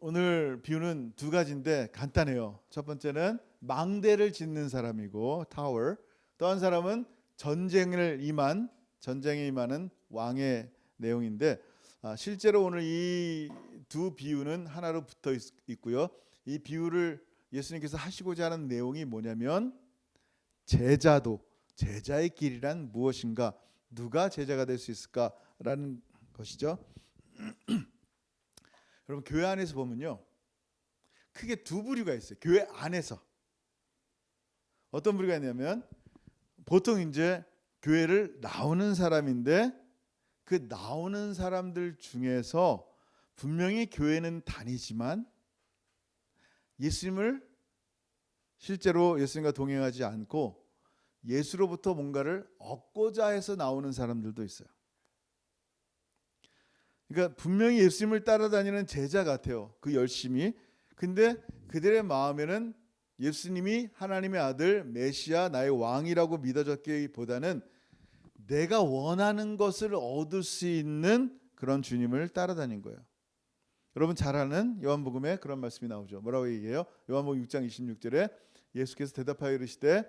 오늘 비유는 두 가지인데 간단해요. 첫 번째는 망대를 짓는 사람이고 타워. 또 한 사람은 전쟁에 임하는 왕의 내용인데 실제로 오늘 이 두 비유는 하나로 붙어 있고요. 이 비유를 예수님께서 하시고자 하는 내용이 뭐냐면 제자의 길이란 무엇인가, 누가 제자가 될 수 있을까라는 것이죠. 여러분 교회 안에서 보면요, 크게 두 부류가 있어요. 교회 안에서 어떤 부류가 있냐면 보통 이제 교회를 나오는 사람인데 그 나오는 사람들 중에서 분명히 교회는 다니지만 실제로 예수님과 동행하지 않고 예수로부터 뭔가를 얻고자 해서 나오는 사람들도 있어요. 그러니까 분명히 예수님을 따라다니는 제자 같아요. 그 열심히. 근데 그들의 마음에는 예수님이 하나님의 아들 메시아 나의 왕이라고 믿어졌기보다는 내가 원하는 것을 얻을 수 있는 그런 주님을 따라다닌 거예요. 여러분 잘 아는 요한복음에 그런 말씀이 나오죠. 뭐라고 얘기해요? 요한복음 6장 26절에 예수께서 대답하여 이르시되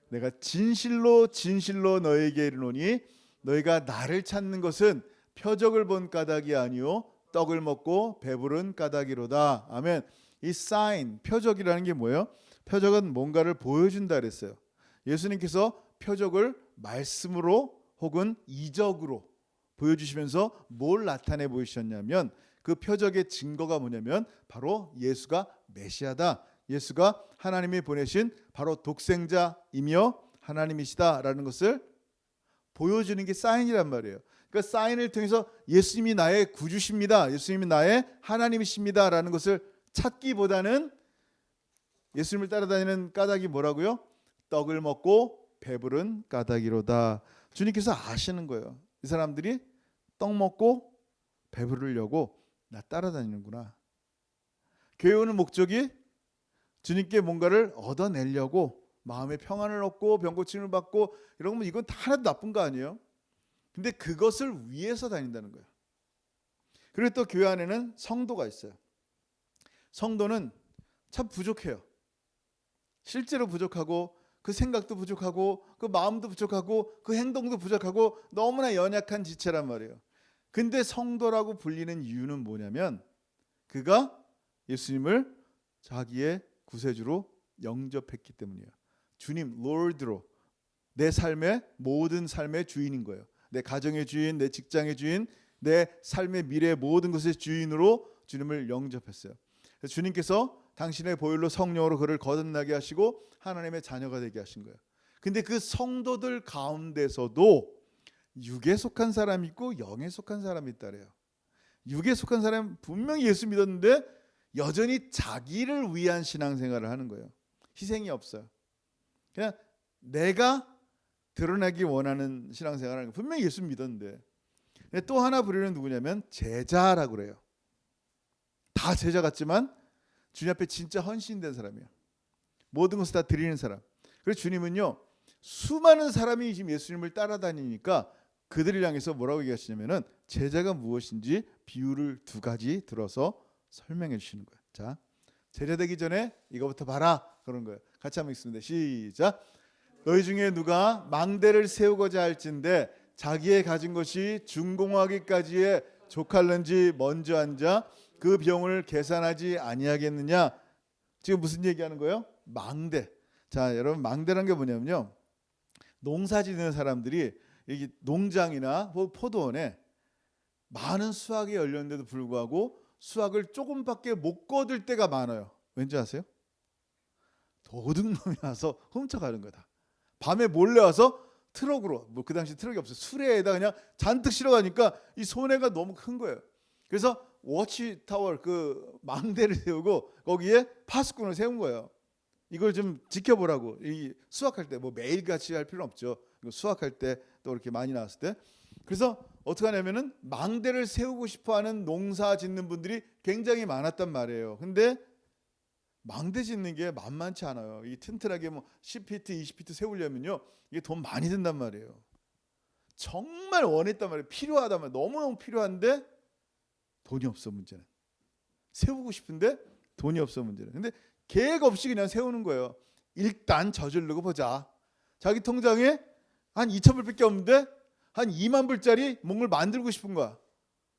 내가 진실로 진실로 너에게 이르노니 너희가 나를 찾는 것은 표적을 본 까닭이 아니요 떡을 먹고 배부른 까닭이로다. 아멘. 이 사인, 표적이라는 게 뭐예요? 표적은 뭔가를 보여준다 그랬어요. 예수님께서 표적을 말씀으로 혹은 이적으로 보여주시면서 뭘 나타내 보이셨냐면 그 표적의 증거가 뭐냐면 바로 예수가 메시아다, 예수가 하나님이 보내신 바로 독생자이며 하나님이시다라는 것을 보여주는 게 사인이란 말이에요. 그러니까 사인을 통해서 예수님이 나의 구주십니다, 예수님이 나의 하나님이십니다라는 것을 찾기보다는 예수님을 따라다니는 까닭이 뭐라고요? 떡을 먹고 배부른 까닭이로다. 주님께서 아시는 거예요. 이 사람들이 떡 먹고 배부르려고 나 따라다니는구나. 교회 오는 목적이 주님께 뭔가를 얻어내려고, 마음의 평안을 얻고 병고침을 받고 이런 거면 이건 다 하나도 나쁜 거 아니에요? 근데 그것을 위해서 다닌다는 거예요. 그리고 또 교회 안에는 성도가 있어요. 성도는 참 부족해요. 실제로 부족하고 그 생각도 부족하고 그 마음도 부족하고 그 행동도 부족하고 너무나 연약한 지체란 말이에요. 근데 성도라고 불리는 이유는 뭐냐면 그가 예수님을 자기의 구세주로 영접했기 때문이에요. 주님, 롤드로 내 삶의 모든 삶의 주인인 거예요. 내 가정의 주인, 내 직장의 주인, 내 삶의 미래의 모든 것의 주인으로 주님을 영접했어요. 그래서 주님께서 당신의 보혈로 성령으로 그를 거듭나게 하시고 하나님의 자녀가 되게 하신 거예요. 근데 그 성도들 가운데서도 육에 속한 사람이 있고 영에 속한 사람이 있다래요. 육에 속한 사람은 분명히 예수 믿었는데 여전히 자기를 위한 신앙생활을 하는 거예요. 희생이 없어요. 그냥 내가 드러나기 원하는 신앙생활을 하는 거예요. 분명히 예수 믿었는데. 또 하나 부류는 누구냐면 제자라고 그래요. 다 제자 같지만 주님 앞에 진짜 헌신된 사람이에요. 모든 것을 다 드리는 사람. 그래서 주님은요, 수많은 사람이 지금 예수님을 따라다니니까 그들을 향해서 뭐라고 얘기하시냐면은 제자가 무엇인지 비유를 두 가지 들어서 설명해 주시는 거예요. 자, 제자 되기 전에 이거부터 봐라 그런 거예요. 같이 한번 읽습니다. 시작. 너희 중에 누가 망대를 세우고자 할진대 자기의 가진 것이 준공하기까지에 족할는지 먼저 앉아 그 비용을 계산하지 아니하겠느냐. 지금 무슨 얘기하는 거예요? 망대. 자, 여러분 망대라는 게 뭐냐면요, 농사 짓는 사람들이 이 농장이나 포도원에 많은 수확이 열렸는데도 불구하고 수확을 조금밖에 못 거둘 때가 많아요. 왠지 아세요? 도둑놈이 와서 훔쳐가는 거다. 밤에 몰래 와서 트럭으로, 뭐 그 당시 트럭이 없어요, 수레에다 그냥 잔뜩 실어가니까 이 손해가 너무 큰 거예요. 그래서 워치타워, 그 망대를 세우고 거기에 파수꾼을 세운 거예요. 이걸 좀 지켜보라고. 이 수확할 때 뭐 매일같이 할 필요는 없죠. 수확할 때 또 이렇게 많이 나왔을 때. 그래서 어떻게 하냐면은 망대를 세우고 싶어하는 농사 짓는 분들이 굉장히 많았단 말이에요. 근데 망대 짓는 게 만만치 않아요. 이 튼튼하게 뭐 10피트, 20피트 세우려면요 이게 돈 많이 든단 말이에요. 정말 원했단 말이에요. 필요하단 말이에요. 너무너무 필요한데 돈이 없어, 문제는. 세우고 싶은데 돈이 없어 문제는. 근데 계획 없이 그냥 세우는 거예요. 일단 저지르고 보자. 자기 통장에 한 2,000불밖에 없는데 한 2만 불짜리 뭔가를 만들고 싶은 거야.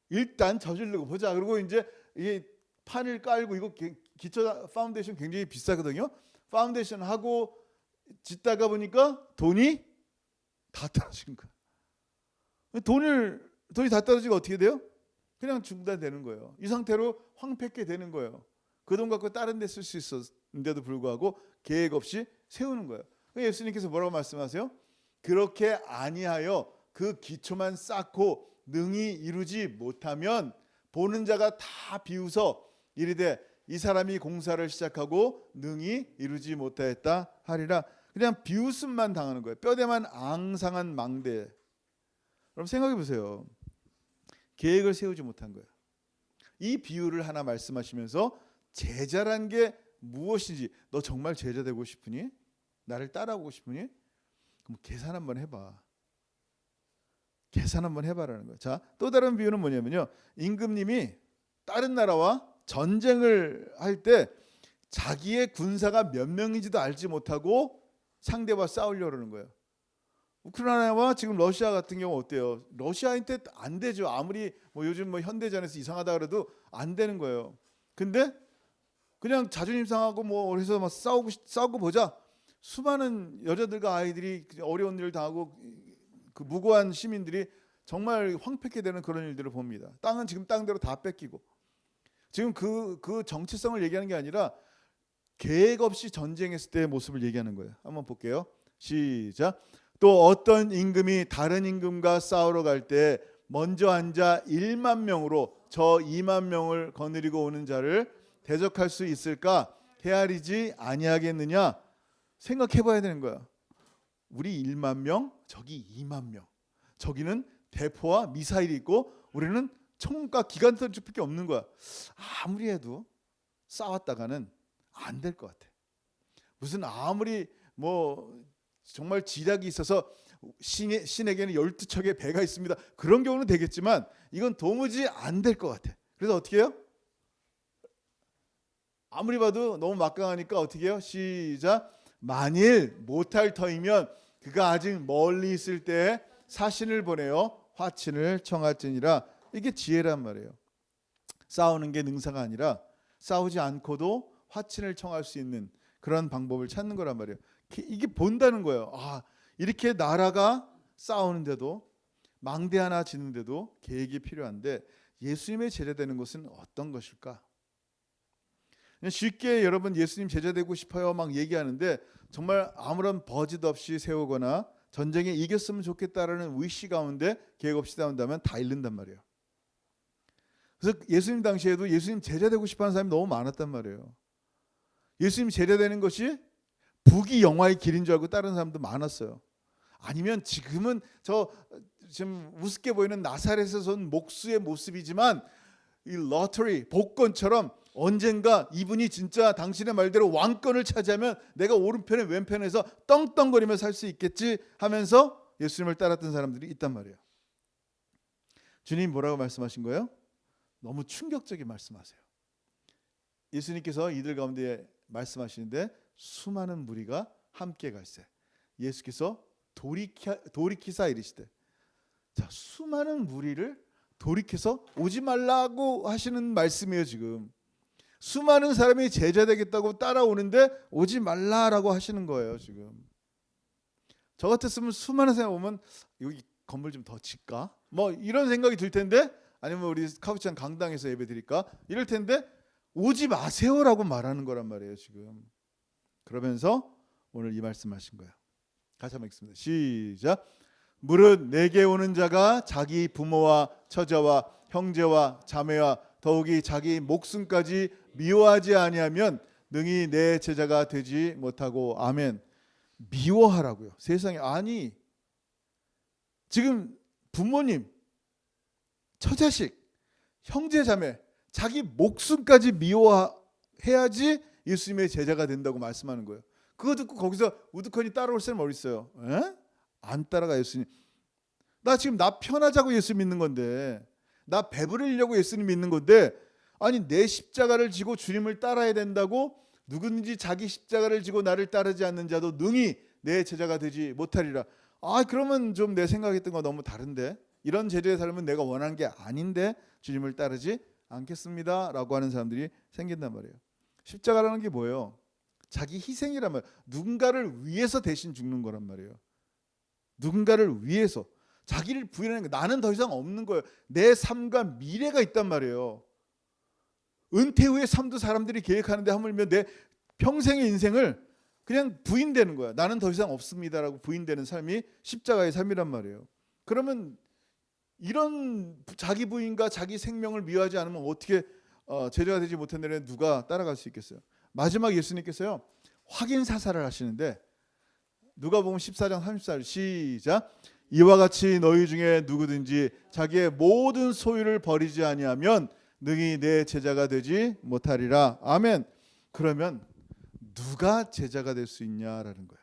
일단 저지르고 보자. 그리고 이제 이게 판을 깔고, 이거 기초 파운데이션 굉장히 비싸거든요. 파운데이션 하고 짓다가 보니까 돈이 다 떨어진 거야. 돈이 다 떨어지고 어떻게 돼요? 그냥 중단되는 거예요. 이 상태로 황폐케 되는 거예요. 그 돈 갖고 다른 데 쓸 수 있었는데도 불구하고 계획 없이 세우는 거예요. 예수님께서 뭐라고 말씀하세요? 그렇게 아니하여 그 기초만 쌓고 능히 이루지 못하면 보는 자가 다 비웃어 이르되 이 사람이 공사를 시작하고 능히 이루지 못하였다 하리라. 그냥 비웃음만 당하는 거예요. 뼈대만 앙상한 망대. 그럼 생각해 보세요. 계획을 세우지 못한 거예요. 이 비유를 하나 말씀하시면서 제자란 게 무엇인지, 너 정말 제자 되고 싶으니? 나를 따라오고 싶으니? 그럼 계산 한번 해봐. 계산 한번 해봐라는 거예요. 자, 또 다른 비유는 뭐냐면요. 임금님이 다른 나라와 전쟁을 할 때 자기의 군사가 몇 명인지도 알지 못하고 상대와 싸우려고 그러는 거예요. 우크라이나와 지금 러시아 같은 경우 어때요? 러시아한테 안 되죠. 아무리 뭐 요즘 뭐 현대전에서 이상하다 그래도 안 되는 거예요. 근데 그냥 자존심 상하고 뭐 그래서 막 싸우고 보자. 수많은 여자들과 아이들이 어려운 일을 당하고 그 무고한 시민들이 정말 황폐케 되는 그런 일들을 봅니다. 땅은 지금 땅대로 다 뺏기고, 지금 그 정체성을 얘기하는 게 아니라 계획 없이 전쟁했을 때의 모습을 얘기하는 거예요. 한번 볼게요. 시작. 또 어떤 임금이 다른 임금과 싸우러 갈 때 먼저 앉아 1만 명으로 저 2만 명을 거느리고 오는 자를 대적할 수 있을까? 헤아리지 아니하겠느냐? 생각해 봐야 되는 거야. 우리 1만 명, 저기 2만 명. 저기는 대포와 미사일이 있고 우리는 총과 기관탄밖에 없는 거야. 아무리 해도 싸웠다가는 안 될 것 같아. 무슨 아무리 뭐 정말 지략이 있어서 신에게는 12척의 배가 있습니다. 그런 경우는 되겠지만 이건 도무지 안 될 것 같아. 그래서 어떻게 해요? 아무리 봐도 너무 막강하니까 어떻게 해요? 시작. 만일 못할 터이면 그가 아직 멀리 있을 때 사신을 보내어 화친을 청할지니라. 이게 지혜란 말이에요. 싸우는 게 능사가 아니라 싸우지 않고도 화친을 청할 수 있는 그런 방법을 찾는 거란 말이에요. 이게 본다는 거예요. 아, 이렇게 나라가 싸우는데도 망대 하나 짓는데도 계획이 필요한데 예수님의 제자 되는 것은 어떤 것일까? 쉽게 여러분 예수님 제자 되고 싶어요 막 얘기하는데 정말 아무런 버짓 없이 세우거나 전쟁에 이겼으면 좋겠다라는 의시 가운데 계획 없이 싸운다면 다 잃는단 말이에요. 그래서 예수님 당시에도 예수님 제자 되고 싶어하는 사람이 너무 많았단 말이에요. 예수님 제자 되는 것이 부귀 영화의 길인 줄 알고 다른 사람도 많았어요. 아니면 지금은 지금 우습게 보이는 나사렛에서 온 목수의 모습이지만 이 로터리 복권처럼 언젠가 이분이 진짜 당신의 말대로 왕권을 차지하면 내가 오른편에 왼편에서 떵떵거리며 살 수 있겠지 하면서 예수님을 따랐던 사람들이 있단 말이에요. 주님 뭐라고 말씀하신 거예요? 너무 충격적인 말씀하세요. 예수님께서 이들 가운데 말씀하시는데 수많은 무리가 함께 갈세. 예수께서 돌이키사 이르시되. 자, 수많은 무리를 돌이켜서 오지 말라고 하시는 말씀이에요. 지금 수많은 사람이 제자 되겠다고 따라오는데 오지 말라라고 하시는 거예요. 지금 저 같았으면 수많은 사람 오면 여기 건물 좀 더 짓까? 뭐 이런 생각이 들 텐데, 아니면 우리 카우치안 강당에서 예배 드릴까? 이럴 텐데 오지 마세요라고 말하는 거란 말이에요. 지금 그러면서 오늘 이 말씀하신 거예요. 같이 한번 읽습니다. 시작. 무릇 내게 오는 자가 자기 부모와 처자와 형제와 자매와 더욱이 자기 목숨까지 미워하지 아니하면 능히 내 제자가 되지 못하고. 아멘. 미워하라고요. 세상에. 아니 지금 부모님, 처자식, 형제 자매, 자기 목숨까지 미워해야지 예수님의 제자가 된다고 말씀하는 거예요. 그거 듣고 거기서 우두커니 따라올 사람 어디 있어요? 에? 안 따라가. 예수님 나 지금 나 편하자고 예수 믿는 건데, 나 배부르려고 예수님 믿는 건데, 아니 내 십자가를 지고 주님을 따라야 된다고 누구든지 자기 십자가를 지고 나를 따르지 않는 자도 능히 내 제자가 되지 못하리라. 그러면 좀 내 생각했던 거 너무 다른데, 이런 제자의 삶은 내가 원하는 게 아닌데 주님을 따르지 않겠습니다 라고 하는 사람들이 생긴단 말이에요. 십자가라는 게 뭐예요? 자기 희생이란 말이에요. 누군가를 위해서 대신 죽는 거란 말이에요. 누군가를 위해서 자기를 부인하는 거. 나는 더 이상 없는 거예요. 내 삶과 미래가 있단 말이에요. 은퇴 후의 삶도 사람들이 계획하는데 하물며 내 평생의 인생을 그냥 부인되는 거야. 나는 더 이상 없습니다라고 부인되는 삶이 십자가의 삶이란 말이에요. 그러면 이런 자기 부인과 자기 생명을 미워하지 않으면 어떻게 제자가 되지 못한 데는 누가 따라갈 수 있겠어요? 마지막 예수님께서요 확인 사살을 하시는데, 누가복음 14장 34절 시작. 이와 같이 너희 중에 누구든지 자기의 모든 소유를 버리지 아니하면 능히 내 제자가 되지 못하리라. 아멘. 그러면 누가 제자가 될 수 있냐라는 거예요.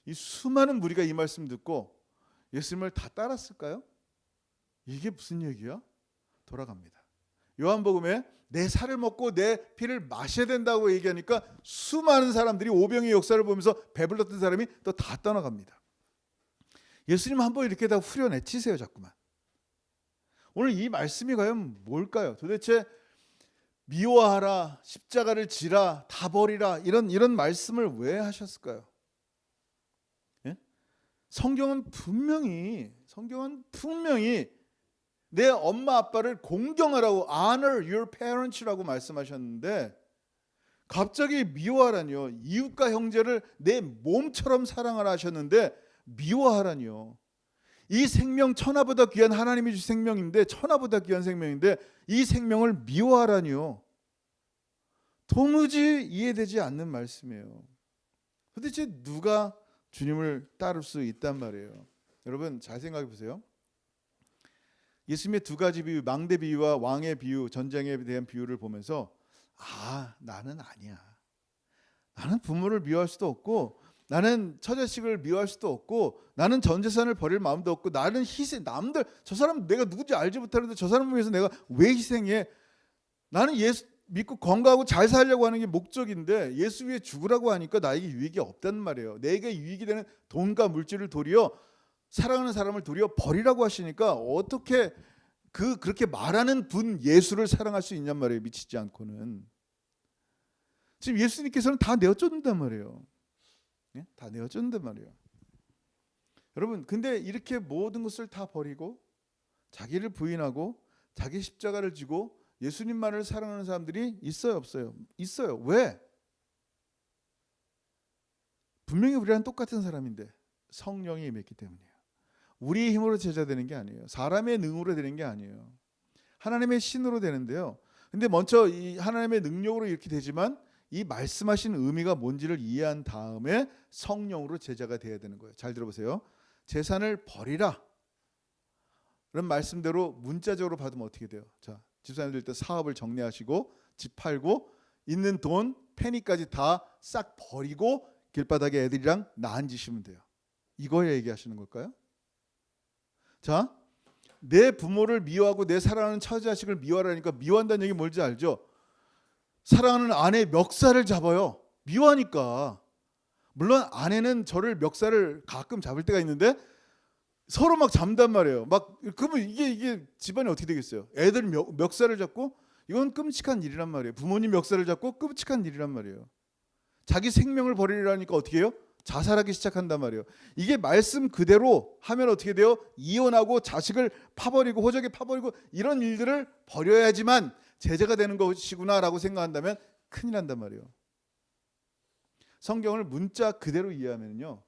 이 수많은 무리가 이 말씀 듣고 예수님을 다 따랐을까요? 이게 무슨 얘기야? 돌아갑니다. 요한복음에 내 살을 먹고 내 피를 마셔야 된다고 얘기하니까 수많은 사람들이 오병의 역사를 보면서 배불렀던 사람이 또 다 떠나갑니다. 예수님 한번 이렇게 다 후려내치세요 자꾸만. 오늘 이 말씀이 과연 뭘까요? 도대체 미워하라, 십자가를 지라, 다 버리라 이런 말씀을 왜 하셨을까요? 예? 성경은 분명히 내 엄마 아빠를 공경하라고 honor your parents라고 말씀하셨는데, 갑자기 미워하라니요. 이웃과 형제를 내 몸처럼 사랑하라 하셨는데 미워하라니요. 이 생명 천하보다 귀한 하나님이 주신 생명인데, 천하보다 귀한 생명인데 이 생명을 미워하라니요. 도무지 이해되지 않는 말씀이에요. 도대체 누가 주님을 따를 수 있단 말이에요. 여러분 잘 생각해 보세요. 예수님의 두 가지 비유, 망대 비유와 왕의 비유, 전쟁에 대한 비유를 보면서 나는 아니야. 나는 부모를 미워할 수도 없고, 나는 처자식을 미워할 수도 없고, 나는 전 재산을 버릴 마음도 없고, 나는 희생, 남들 저 사람 내가 누군지 알지 못하는데 저 사람을 위해서 내가 왜 희생해? 나는 예수 믿고 건강하고 잘 살려고 하는 게 목적인데 예수 위해 죽으라고 하니까 나에게 유익이 없단 말이에요. 내게 유익이 되는 돈과 물질을 도리어 사랑하는 사람을 도리어 버리라고 하시니까 어떻게 그렇게 말하는 분 예수를 사랑할 수 있냔 말이에요. 미치지 않고는. 지금 예수님께서는 다 내어쫓는단 말이에요. 예? 다 내어쫓는단 말이에요. 여러분 근데 이렇게 모든 것을 다 버리고 자기를 부인하고 자기 십자가를 지고 예수님만을 사랑하는 사람들이 있어요 없어요? 있어요. 왜? 분명히 우리랑 똑같은 사람인데 성령이 임했기 때문이에요. 우리의 힘으로 제자 되는 게 아니에요. 사람의 능으로 되는 게 아니에요. 하나님의 신으로 되는데요. 근데 먼저 이 하나님의 능력으로 이렇게 되지만 이 말씀하신 의미가 뭔지를 이해한 다음에 성령으로 제자가 돼야 되는 거예요. 잘 들어보세요. 재산을 버리라. 그런 말씀대로 문자적으로 받으면 어떻게 돼요? 자, 집사님들 때 사업을 정리하시고 집 팔고 있는 돈 페니까지 다 싹 버리고 길바닥에 애들이랑 나 앉으시면 돼요. 이거 얘기하시는 걸까요? 자, 내 부모를 미워하고 내 사랑하는 처자식을 미워하라니까 미워한다는 얘기 뭔지 알죠? 사랑하는 아내 멱살을 잡아요. 미워하니까. 물론 아내는 저를 멱살을 가끔 잡을 때가 있는데 서로 막 잡단 말이에요. 그러면 이게 집안이 어떻게 되겠어요? 애들 멱살을 잡고, 이건 끔찍한 일이란 말이에요. 부모님 멱살을 잡고 끔찍한 일이란 말이에요. 자기 생명을 버리려니까 어떻게 해요? 자살하기 시작한단 말이에요. 이게 말씀 그대로 하면 어떻게 돼요? 이혼하고 자식을 파버리고 호적에 파버리고 이런 일들을 버려야지만 제자가 되는 것이구나라고 생각한다면 큰일 난단 말이에요. 성경을 문자 그대로 이해하면요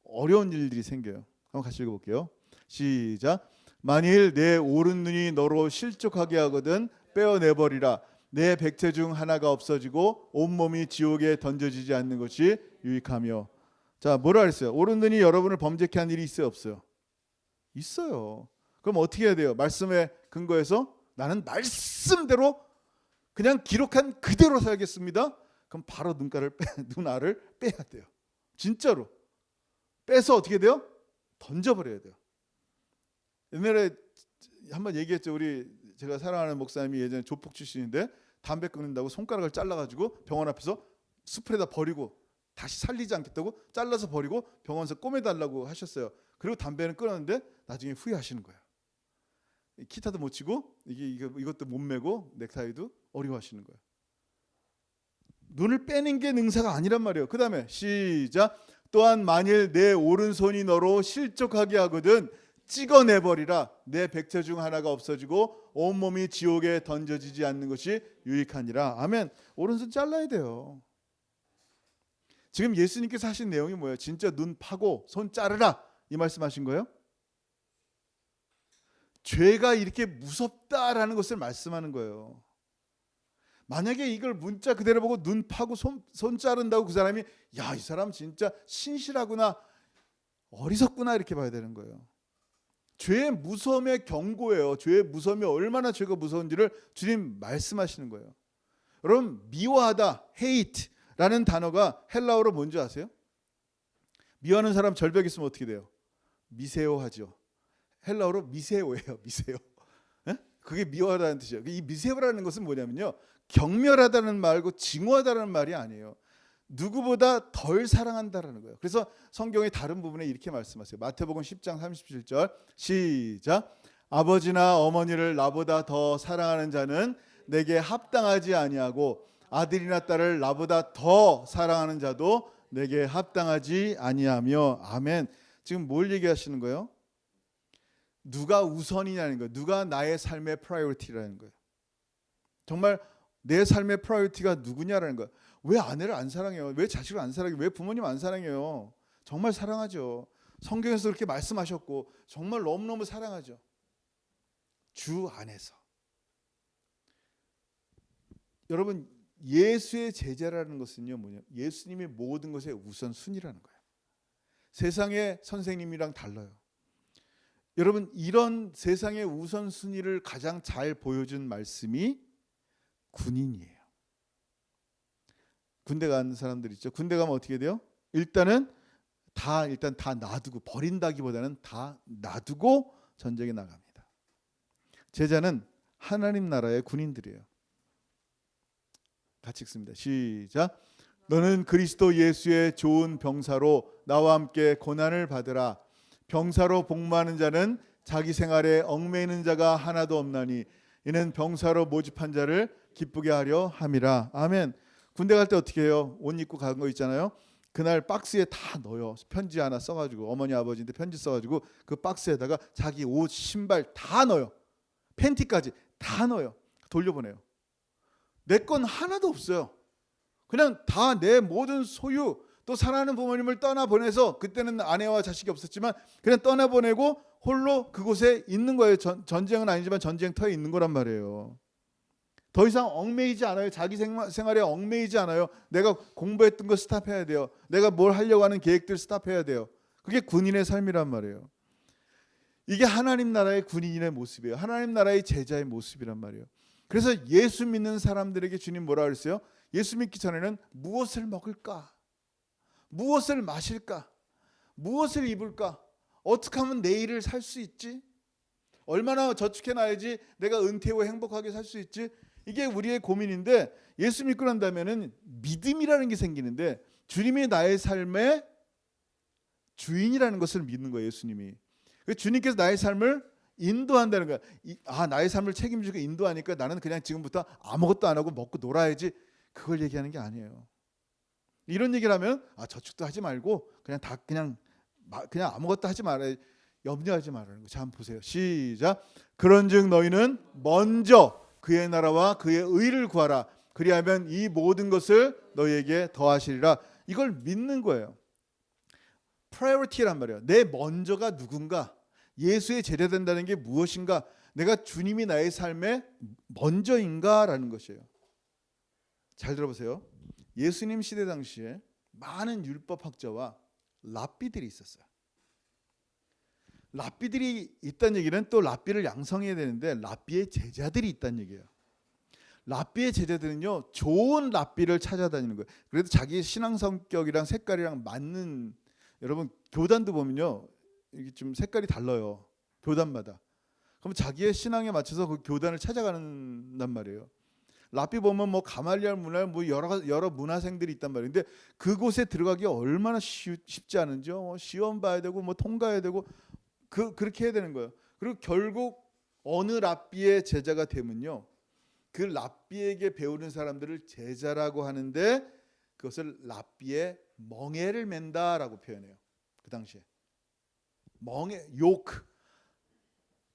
어려운 일들이 생겨요. 한번 같이 읽어볼게요. 시작. 만일 내 오른 눈이 너로 실족하게 하거든 빼어내버리라. 내 백체 중 하나가 없어지고 온몸이 지옥에 던져지지 않는 것이 유익하며. 자, 뭐라 그랬어요? 오른 눈이 여러분을 범죄케 한 일이 있어요 없어요? 있어요. 그럼 어떻게 해야 돼요? 말씀에 근거해서 나는 말씀대로 그냥 기록한 그대로 살겠습니다. 그럼 바로 눈알을 빼야 돼요. 진짜로 빼서 어떻게 돼요? 던져버려야 돼요. 옛날에 한번 얘기했죠. 우리 제가 사랑하는 목사님이 예전에 조폭 출신인데 담배 끊는다고 손가락을 잘라가지고 병원 앞에서 숲에다 버리고 다시 살리지 않겠다고 잘라서 버리고 병원에서 꼬매달라고 하셨어요. 그리고 담배는 끊었는데 나중에 후회하시는 거예요. 기타도 못 치고 이것도 못 메고 넥타이도 어려워하시는 거예요. 눈을 빼는 게 능사가 아니란 말이에요. 그 다음에 시작. 또한 만일 내 오른손이 너로 실족하게 하거든 찍어내버리라. 내 백체 중 하나가 없어지고 온몸이 지옥에 던져지지 않는 것이 유익하니라. 아멘. 오른손 잘라야 돼요. 지금 예수님께서 하신 내용이 뭐예요? 진짜 눈 파고 손 자르라 이 말씀하신 거예요? 죄가 이렇게 무섭다라는 것을 말씀하는 거예요. 만약에 이걸 문자 그대로 보고 눈 파고 손 자른다고 그 사람이 야, 이 사람 진짜 신실하구나, 어리석구나 이렇게 봐야 되는 거예요. 죄의 무서움의 경고예요. 죄의 무서움이 얼마나 죄가 무서운지를 주님 말씀하시는 거예요. 여러분, 미워하다, hate라는 단어가 헬라어로 뭔지 아세요? 미워하는 사람 절벽 있으면 어떻게 돼요? 미세오하죠. 헬라어로 미세오예요. 미세오. 그게 미워하다는 뜻이에요. 이 미세오라는 것은 뭐냐면요, 경멸하다는 말고 증오하다는 말이 아니에요. 누구보다 덜 사랑한다라는 거예요. 그래서 성경의 다른 부분에 이렇게 말씀하세요. 마태복음 10장 37절 시작. 아버지나 어머니를 나보다 더 사랑하는 자는 내게 합당하지 아니하고 아들이나 딸을 나보다 더 사랑하는 자도 내게 합당하지 아니하며. 아멘. 지금 뭘 얘기하시는 거예요? 누가 우선이냐는 거예요. 누가 나의 삶의 프라이어리티라는 거예요. 정말 내 삶의 프라이어리티가 누구냐라는 거예요. 왜 아내를 안 사랑해요? 왜 자식을 안 사랑해요? 왜 부모님 안 사랑해요? 정말 사랑하죠. 성경에서 그렇게 말씀하셨고 정말 너무너무 사랑하죠. 주 안에서. 여러분, 예수의 제자라는 것은요, 뭐냐? 예수님이 모든 것의 우선순위라는 거예요. 세상의 선생님이랑 달라요. 여러분, 이런 세상의 우선순위를 가장 잘 보여준 말씀이 군인이에요. 군대 가는 사람들 있죠. 군대 가면 어떻게 돼요? 일단 다 놔두고, 버린다기보다는 다 놔두고 전쟁에 나갑니다. 제자는 하나님 나라의 군인들이에요. 같이 읽습니다. 시작. 너는 그리스도 예수의 좋은 병사로 나와 함께 고난을 받으라. 병사로 복무하는 자는 자기 생활에 얽매이는 자가 하나도 없나니 이는 병사로 모집한 자를 기쁘게 하려 함이라. 아멘. 군대 갈 때 어떻게 해요? 옷 입고 간 거 있잖아요. 그날 박스에 다 넣어요. 편지 하나 써가지고, 어머니 아버지한테 편지 써가지고 그 박스에다가 자기 옷, 신발 다 넣어요. 팬티까지 다 넣어요. 돌려보내요. 내 건 하나도 없어요. 그냥 다 내 모든 소유, 또 사랑하는 부모님을 떠나보내서, 그때는 아내와 자식이 없었지만 그냥 떠나보내고 홀로 그곳에 있는 거예요. 전쟁은 아니지만 전쟁터에 있는 거란 말이에요. 더 이상 얽매이지 않아요. 자기 생활에 얽매이지 않아요. 내가 공부했던 거 스탑해야 돼요. 내가 뭘 하려고 하는 계획들 스탑해야 돼요. 그게 군인의 삶이란 말이에요. 이게 하나님 나라의 군인의 모습이에요. 하나님 나라의 제자의 모습이란 말이에요. 그래서 예수 믿는 사람들에게 주님 뭐라 그랬어요? 예수 믿기 전에는 무엇을 먹을까? 무엇을 마실까? 무엇을 입을까? 어떻게 하면 내일을 살 수 있지? 얼마나 저축해놔야지 내가 은퇴 후 행복하게 살 수 있지? 이게 우리의 고민인데, 예수 믿고 난 다음에는 믿음이라는 게 생기는데, 주님이 나의 삶의 주인이라는 것을 믿는 거예요. 예수님이. 주님께서 나의 삶을 인도한다는 거야. 나의 삶을 책임지고 인도하니까 나는 그냥 지금부터 아무것도 안 하고 먹고 놀아야지, 그걸 얘기하는 게 아니에요. 이런 얘기를 하면 저축도 하지 말고 그냥 아무것도 하지 말아야, 염려하지 말라는 거. 자, 한번 보세요. 시작. 그런즉 너희는 먼저 그의 나라와 그의 의를 구하라. 그리하면 이 모든 것을 너희에게 더하시리라. 이걸 믿는 거예요. 프라이어리티란 말이에요. 내 먼저가 누군가, 예수의 제자된다는 게 무엇인가, 내가 주님이 나의 삶의 먼저인가라는 것이에요. 잘 들어보세요. 예수님 시대 당시에 많은 율법학자와 랍비들이 있었어요. 랍비들이 있다는 얘기는 또 랍비를 양성해야 되는데, 랍비의 제자들이 있다는 얘기예요. 랍비의 제자들은요, 좋은 랍비를 찾아다니는 거예요. 그래도 자기 신앙 성격이랑 색깔이랑 맞는, 여러분 교단도 보면요, 이게 좀 색깔이 달라요. 교단마다. 그럼 자기의 신앙에 맞춰서 그 교단을 찾아간단 말이에요. 랍비 보면 뭐 가말리알 문화 뭐 여러 문화생들이 있단 말이에요. 근데 그곳에 들어가기 얼마나 쉽지 않은지요. 시험 봐야 되고 뭐 통과해야 되고 그렇게 해야 되는 거예요. 그리고 결국 어느 랍비의 제자가 되면요, 그 랍비에게 배우는 사람들을 제자라고 하는데 그것을 랍비의 멍에를 맨다라고 표현해요. 그 당시에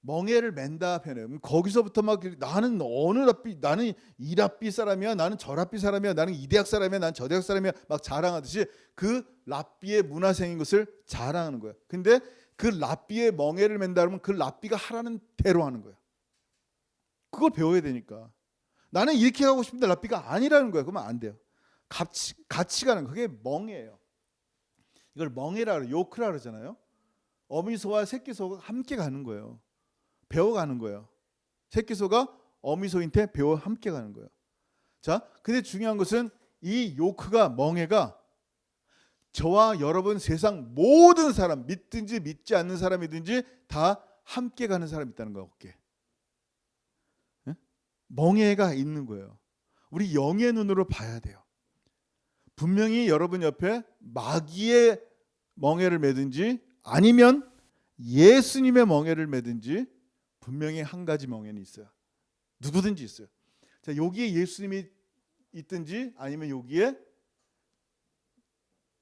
멍에를 맨다 표현해요. 거기서부터 막 나는 어느 랍비, 나는 이 랍비 사람이야, 나는 저 랍비 사람이야, 나는 이 대학 사람이야, 나는 저 대학 사람이야, 막 자랑하듯이 그 랍비의 문화생인 것을 자랑하는 거예요. 근데 그 랍비의 멍에를 맨다 그러면 그 랍비가 하라는 대로 하는 거예요. 그걸 배워야 되니까. 나는 이렇게 하고 싶은데 랍비가 아니라는 거예요. 그러면 안 돼요. 같이 가는, 그게 멍에예요. 이걸 멍에라 그래요. 요크라 그러잖아요. 어미소와 새끼소가 함께 가는 거예요. 배워가는 거예요. 새끼소가 어미소한테 배워 함께 가는 거예요. 자, 근데 중요한 것은 이 요크가, 멍에가 저와 여러분 세상 모든 사람, 믿든지 믿지 않는 사람이든지 다 함께 가는 사람이 있다는 거예요. 어깨. 멍에가 있는 거예요. 우리 영의 눈으로 봐야 돼요. 분명히 여러분 옆에 마귀의 멍에를 매든지 아니면 예수님의 멍에를 매든지 분명히 한 가지 멍에는 있어요. 누구든지 있어요. 자, 여기에 예수님이 있든지 아니면 여기에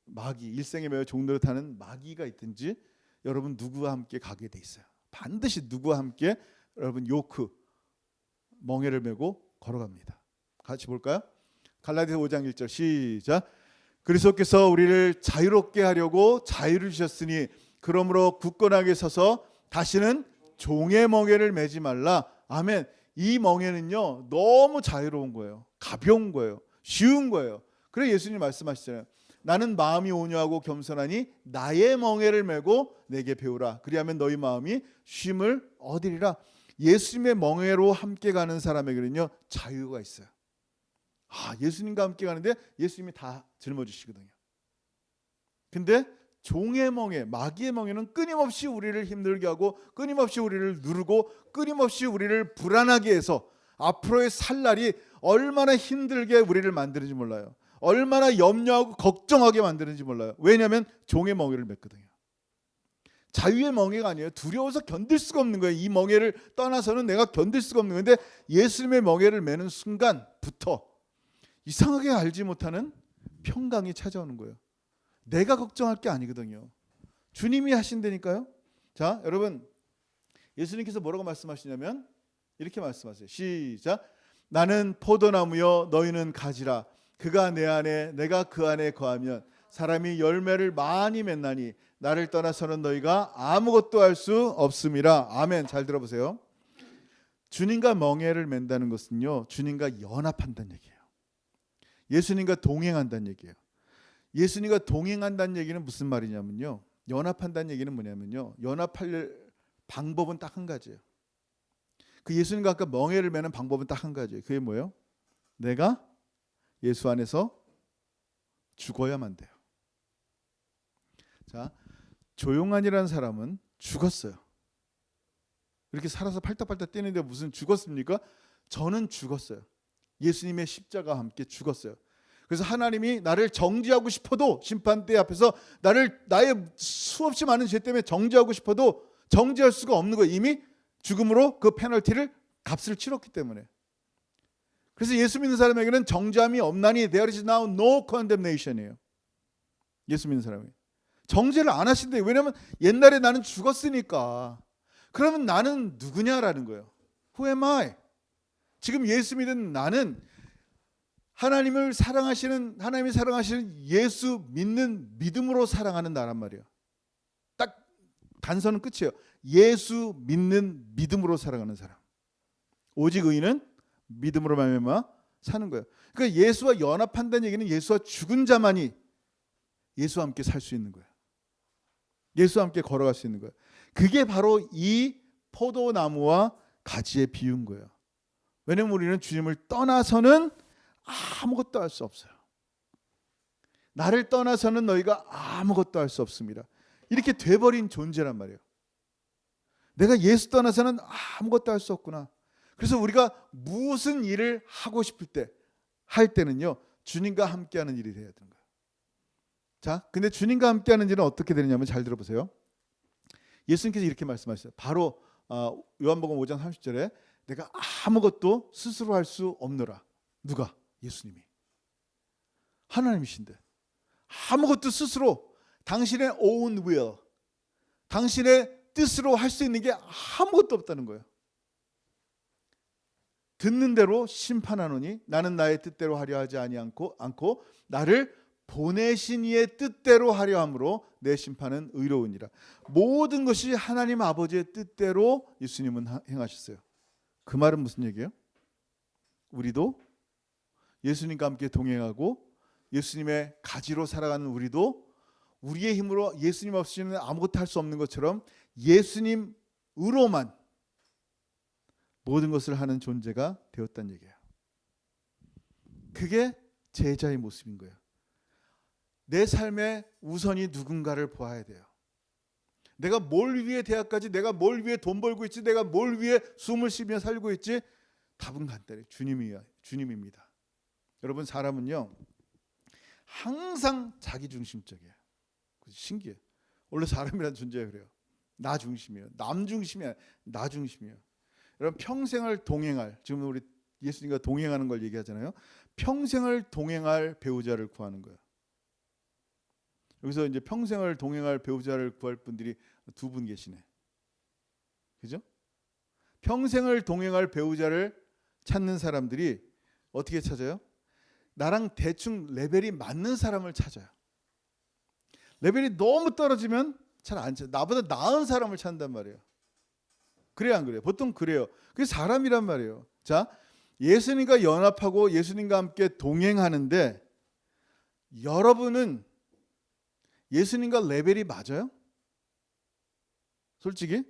마귀, 일생에 매여 종로를 타는 마귀가 있든지 여러분 누구와 함께 가게 돼 있어요. 반드시 누구와 함께 여러분 요크, 멍에를 메고 걸어갑니다. 같이 볼까요? 갈라디아서 5장 1절 시작. 그리스도께서 우리를 자유롭게 하려고 자유를 주셨으니 그러므로 굳건하게 서서 다시는 종의 멍에를 매지 말라. 아멘. 이 멍에는요 너무 자유로운 거예요. 가벼운 거예요. 쉬운 거예요. 그래 예수님 말씀하시잖아요. 나는 마음이 온유하고 겸손하니 나의 멍에를 메고 내게 배우라. 그리하면 너희 마음이 쉼을 얻으리라. 예수님의 멍에로 함께 가는 사람에게는요 자유가 있어요. 예수님과 함께 가는데 예수님이 다 짊어지시거든요. 근데 종의 멍에, 마귀의 멍에는 끊임없이 우리를 힘들게 하고 끊임없이 우리를 누르고 끊임없이 우리를 불안하게 해서 앞으로의 살 날이 얼마나 힘들게 우리를 만드는지 몰라요. 얼마나 염려하고 걱정하게 만드는지 몰라요. 왜냐하면 종의 멍에를 맺거든요. 자유의 멍에가 아니에요. 두려워서 견딜 수가 없는 거예요. 이 멍에를 떠나서는 내가 견딜 수가 없는 건데 예수님의 멍에를 매는 순간부터 이상하게 알지 못하는 평강이 찾아오는 거예요. 내가 걱정할 게 아니거든요. 주님이 하신다니까요. 자, 여러분 예수님께서 뭐라고 말씀하시냐면 이렇게 말씀하세요. 시작. 나는 포도나무여 너희는 가지라. 그가 내 안에 내가 그 안에 거하면 사람이 열매를 많이 맺나니 나를 떠나서는 너희가 아무것도 할 수 없음이라. 아멘. 잘 들어보세요. 주님과 멍에를 맨다는 것은요 주님과 연합한다는 얘기예요. 예수님과 동행한다는 얘기예요. 예수님과 동행한다는 얘기는 무슨 말이냐면요, 연합한다는 얘기는 뭐냐면요, 연합할 방법은 딱 한 가지예요. 그 예수님과 아까 멍에를 매는 방법은 딱 한 가지예요. 그게 뭐예요? 내가 예수 안에서 죽어야만 돼요. 자, 조용한이라는 사람은 죽었어요. 이렇게 살아서 팔딱팔딱 뛰는데 무슨 죽었습니까? 저는 죽었어요. 예수님의 십자가와 함께 죽었어요. 그래서 하나님이 나를 정죄하고 싶어도 심판대 앞에서 나의 수없이 많은 죄 때문에 정죄하고 싶어도 정죄할 수가 없는 거예요. 이미 죽음으로 그 페널티를 값을 치렀기 때문에. 그래서 예수 믿는 사람에게는 정죄함이 없나니 there is now no condemnation이에요. 예수 믿는 사람이 정죄를 안 하신대. 왜냐하면 옛날에 나는 죽었으니까. 그러면 나는 누구냐라는 거예요. Who am I? 지금 예수 믿는 나는 하나님이 사랑하시는 예수 믿는 믿음으로 사랑하는 나란 말이에요. 딱 단서는 끝이에요. 예수 믿는 믿음으로 사랑하는 사람. 오직 의인은 믿음으로 말미암아 사는 거예요. 그러니까 예수와 연합한다는 얘기는 예수와 죽은 자만이 예수와 함께 살 수 있는 거예요. 예수와 함께 걸어갈 수 있는 거예요. 그게 바로 이 포도나무와 가지의 비유인 거예요. 왜냐하면 우리는 주님을 떠나서는 아무것도 할 수 없어요. 나를 떠나서는 너희가 아무것도 할 수 없습니다. 이렇게 돼버린 존재란 말이에요. 내가 예수 떠나서는 아무것도 할 수 없구나. 그래서 우리가 무슨 일을 하고 싶을 때, 할 때는요, 주님과 함께하는 일이 돼야 되는 거예요. 자, 근데 주님과 함께하는 일은 어떻게 되느냐면 잘 들어보세요. 예수님께서 이렇게 말씀하셨어요. 바로 요한복음 5장 30절에 내가 아무것도 스스로 할 수 없노라. 누가? 예수님이. 하나님이신데 아무것도 스스로 당신의 own will, 당신의 뜻으로 할 수 있는 게 아무것도 없다는 거예요. 듣는 대로 심판하노니 나는 나의 뜻대로 하려 하지 않고 나를 보내신 이의 뜻대로 하려 함으로 내 심판은 의로우니라. 모든 것이 하나님 아버지의 뜻대로 예수님은 행하셨어요. 그 말은 무슨 얘기예요? 우리도 예수님과 함께 동행하고 예수님의 가지로 살아가는 우리도 우리의 힘으로 예수님 없이는 아무것도 할 수 없는 것처럼 예수님으로만 모든 것을 하는 존재가 되었다는 얘기예요. 그게 제자의 모습인 거예요. 내 삶의 우선이 누군가를 보아야 돼요. 내가 뭘 위해 대학까지, 내가 뭘 위해 돈 벌고 있지, 내가 뭘 위해 숨을 쉬며 살고 있지? 답은 간단해. 주님입니다. 여러분, 사람은요 항상 자기중심적이에요. 신기해요. 원래 사람이란 존재가 그래요. 나 중심이에요. 남 중심이 아니라 나 중심이에요. 여러분, 평생을 동행할, 지금 우리 예수님과 동행하는 걸 얘기하잖아요. 평생을 동행할 배우자를 구하는 거예요. 여기서 이제 평생을 동행할 배우자를 구할 분들이 두 분 계시네. 그죠? 평생을 동행할 배우자를 찾는 사람들이 어떻게 찾아요? 나랑 대충 레벨이 맞는 사람을 찾아요. 레벨이 너무 떨어지면 잘 안 찾아요. 나보다 나은 사람을 찾는단 말이에요. 그래요, 안 그래요? 보통 그래요. 그게 사람이란 말이에요. 자, 예수님과 연합하고 예수님과 함께 동행하는데 여러분은 예수님과 레벨이 맞아요? 솔직히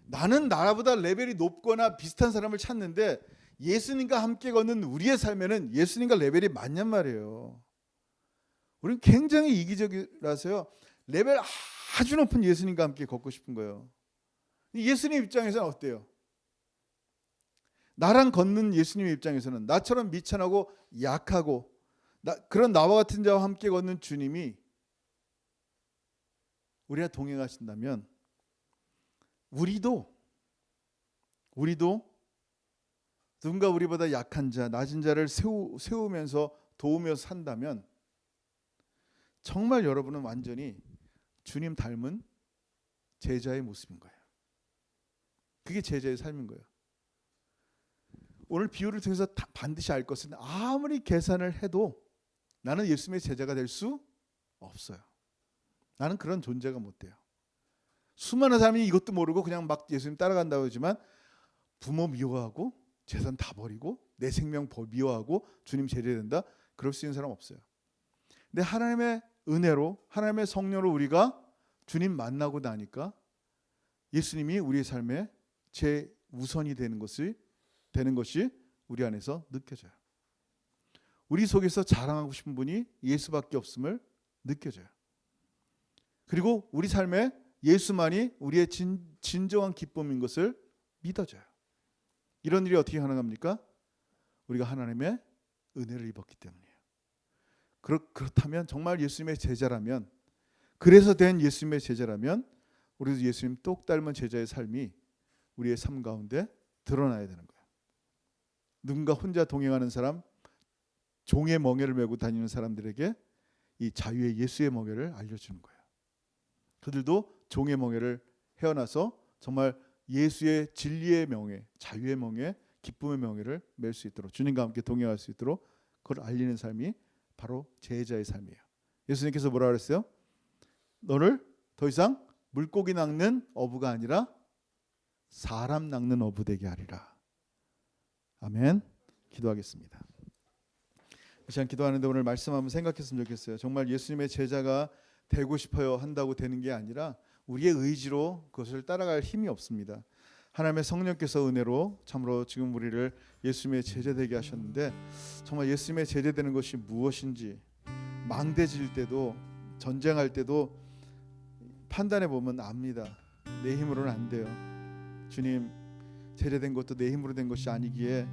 나는 나보다 레벨이 높거나 비슷한 사람을 찾는데 예수님과 함께 걷는 우리의 삶에는 예수님과 레벨이 맞냔 말이에요. 우리는 굉장히 이기적이라서요. 레벨 아주 높은 예수님과 함께 걷고 싶은 거예요. 예수님 입장에서는 어때요? 나랑 걷는 예수님 입장에서는 나처럼 미천하고 약하고 그런 나와 같은 자와 함께 걷는 주님이 우리와 동행하신다면 우리도 누군가 우리보다 약한 자, 낮은 자를 세우면서 도우면서 산다면 정말 여러분은 완전히 주님 닮은 제자의 모습인 거예요. 그게 제자의 삶인 거예요. 오늘 비유를 통해서 반드시 알 것은 아무리 계산을 해도 나는 예수님의 제자가 될 수 없어요. 나는 그런 존재가 못 돼요. 수많은 사람이 이것도 모르고 그냥 막 예수님 따라간다고 하지만 부모 미워하고 재산 다 버리고 내 생명 미워하고 주님 제자된다? 그럴 수 있는 사람 없어요. 근데 하나님의 은혜로 하나님의 성령으로 우리가 주님 만나고 나니까 예수님이 우리의 삶에 제우선이 되는 것이 우리 안에서 느껴져요. 우리 속에서 자랑하고 싶은 분이 예수밖에 없음을 느껴져요. 그리고 우리 삶에 예수만이 우리의 진정한 기쁨인 것을 믿어져요. 이런 일이 어떻게 가능합니까? 우리가 하나님의 은혜를 입었기 때문이에요. 그렇다면 정말 예수님의 제자라면, 그래서 된 예수님의 제자라면 우리도 예수님 똑 닮은 제자의 삶이 우리의 삶 가운데 드러나야 되는 거예요. 누군가 혼자 동행하는 사람, 종의 멍에를 메고 다니는 사람들에게 이 자유의 예수의 멍에를 알려주는 거예요. 그들도 종의 멍에를 헤어나서 정말 예수의 진리의 명예, 자유의 명예, 기쁨의 명예를 맬 수 있도록, 주님과 함께 동행할 수 있도록 그걸 알리는 삶이 바로 제자의 삶이에요. 예수님께서 뭐라 그랬어요? 너를 더 이상 물고기 낚는 어부가 아니라 사람 낚는 어부 되게 하리라. 아멘. 기도하겠습니다. 이 시간 기도하는데 오늘 말씀 한번 생각했으면 좋겠어요. 정말 예수님의 제자가 되고 싶어요 한다고 되는 게 아니라 우리의 의지로 그것을 따라갈 힘이 없습니다. 하나님의 성령께서 은혜로 참으로 지금 우리를 예수님의 제자 되게 하셨는데 정말 예수님의 제자 되는 것이 무엇인지 망대질 때도 전쟁할 때도 판단해 보면 압니다. 내 힘으로는 안 돼요. 주님, 세례된 것도 내 힘으로 된 것이 아니기에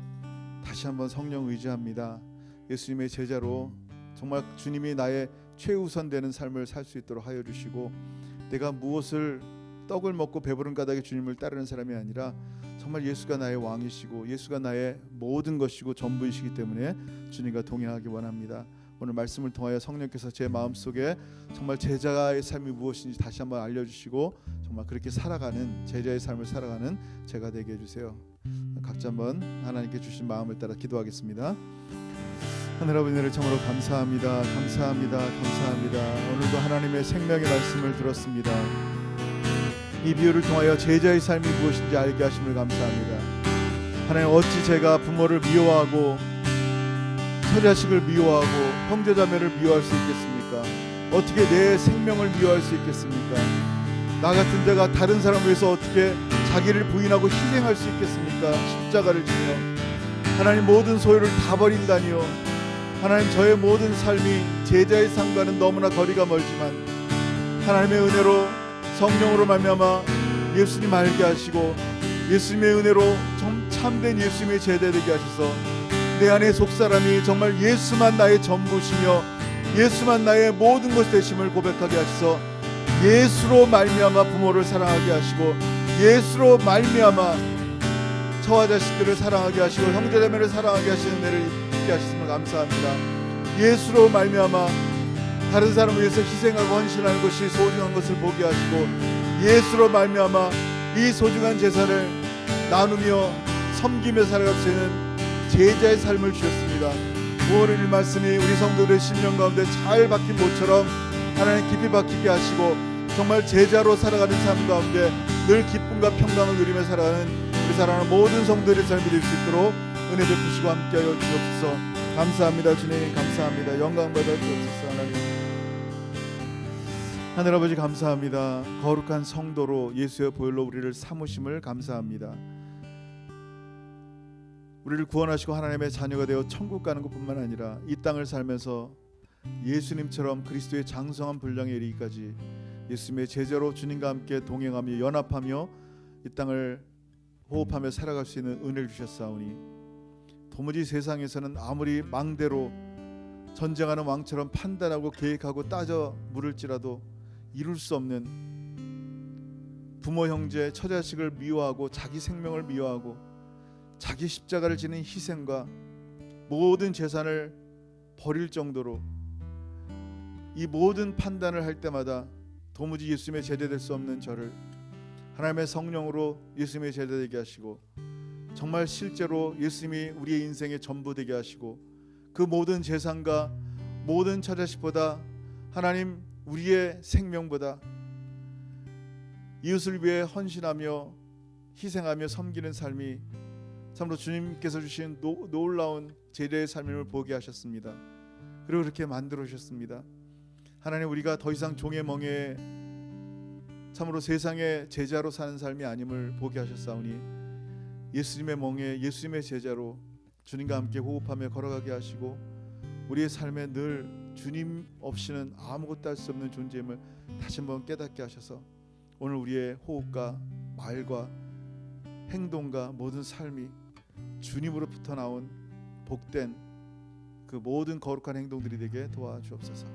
다시 한번 성령 의지합니다. 예수님의 제자로 정말 주님이 나의 최우선 되는 삶을 살 수 있도록 하여 주시고, 내가 무엇을 떡을 먹고 배부른 까닭에 주님을 따르는 사람이 아니라 정말 예수가 나의 왕이시고 예수가 나의 모든 것이고 전부이시기 때문에 주님과 동행하기 원합니다. 오늘 말씀을 통하여 성령께서 제 마음속에 정말 제자의 삶이 무엇인지 다시 한번 알려주시고 정말 그렇게 살아가는, 제자의 삶을 살아가는 제가 되게 해주세요. 각자 한번 하나님께 주신 마음을 따라 기도하겠습니다. 하늘 아버지, 은혜를 참으로 감사합니다. 감사합니다. 감사합니다. 오늘도 하나님의 생명의 말씀을 들었습니다. 이 비유를 통하여 제자의 삶이 무엇인지 알게 하심을 감사합니다. 하나님, 어찌 제가 부모를 미워하고 처자식을 미워하고 형제자매를 미워할 수 있겠습니까? 어떻게 내 생명을 미워할 수 있겠습니까? 나 같은 자가 다른 사람을 위해서 어떻게 자기를 부인하고 희생할 수 있겠습니까? 십자가를 지며 하나님, 모든 소유를 다 버린다니요. 하나님, 저의 모든 삶이 제자의 삶과는 너무나 거리가 멀지만 하나님의 은혜로, 성령으로 말미암아 예수님 알게 하시고 예수님의 은혜로 참된 예수님의 제자 되게 하셔서 내 안의 속사람이 정말 예수만 나의 전부시며 예수만 나의 모든 것 되심을 고백하게 하셔서 예수로 말미암아 부모를 사랑하게 하시고 예수로 말미암아 저와 자식들을 사랑하게 하시고 형제자매를 사랑하게 하시는 은혜를 입게 하셨음을 감사합니다. 예수로 말미암아 다른 사람을 위해서 희생하고 헌신하는 것이 소중한 것을 보게 하시고 예수로 말미암아 이 소중한 재산을 나누며 섬기며 살아갈 수 있는 제자의 삶을 주셨습니다. 오늘 이 말씀이 우리 성도들의 심령 가운데 잘 박힌 모처럼 하나님 깊이 박히게 하시고 정말 제자로 살아가는 삶 가운데 늘 기쁨과 평강을 누리며 살아가는 우리 사랑하는 모든 성도들의 삶이 될 수 있도록 은혜 베푸시고 함께하여 주옵소서. 감사합니다. 주님, 감사합니다. 영광 받아 주옵소서. 하나님, 하늘 아버지 감사합니다. 거룩한 성도로 예수의 보혈로 우리를 삼으심을 감사합니다. 우리를 구원하시고 하나님의 자녀가 되어 천국 가는 것뿐만 아니라 이 땅을 살면서 예수님처럼 그리스도의 장성한 분량에 이르기까지 예수님의 제자로 주님과 함께 동행하며 연합하며 이 땅을 호흡하며 살아갈 수 있는 은혜를 주셨사오니 도무지 세상에서는 아무리 망대로 전쟁하는 왕처럼 판단하고 계획하고 따져 물을지라도 이룰 수 없는 부모 형제 처자식을 미워하고 자기 생명을 미워하고 자기 십자가를 지는 희생과 모든 재산을 버릴 정도로 이 모든 판단을 할 때마다 도무지 예수님의 제자 될 수 없는 저를 하나님의 성령으로 예수님의 제자 되게 하시고 정말 실제로 예수님이 우리의 인생의 전부 되게 하시고 그 모든 재산과 모든 처자식보다 하나님 우리의 생명보다 이웃을 위해 헌신하며 희생하며 섬기는 삶이 참으로 주님께서 주신 놀라운 제자의 삶을 보게 하셨습니다. 그리고 그렇게 만들어 주셨습니다. 하나님, 우리가 더 이상 종의 멍에 참으로 세상의 제자로 사는 삶이 아님을 보게 하셨사오니 예수님의 멍에 예수님의 제자로 주님과 함께 호흡하며 걸어가게 하시고 우리의 삶에 늘 주님 없이는 아무것도 할 수 없는 존재임을 다시 한번 깨닫게 하셔서 오늘 우리의 호흡과 말과 행동과 모든 삶이 주님으로부터 나온 복된 그 모든 거룩한 행동들이 되게 도와주옵소서.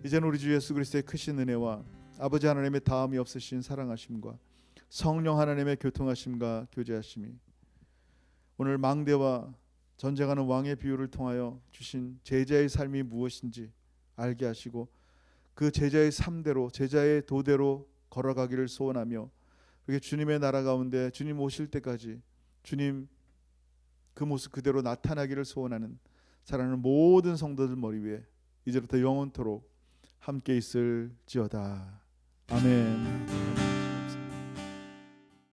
이제는 우리 주 예수 그리스도의 크신 은혜와 아버지 하나님의 다함이 없으신 사랑하심과 성령 하나님의 교통하심과 교제하심이 오늘 망대와 전쟁하는 왕의 비유를 통하여 주신 제자의 삶이 무엇인지 알게 하시고 그 제자의 삶대로 제자의 도대로 걸어가기를 소원하며 그게 주님의 나라 가운데 주님 오실 때까지 주님 그 모습 그대로 나타나기를 소원하는 사랑하는 모든 성도들 머리 위에 이제부터 영원토록 함께 있을지어다. 아멘.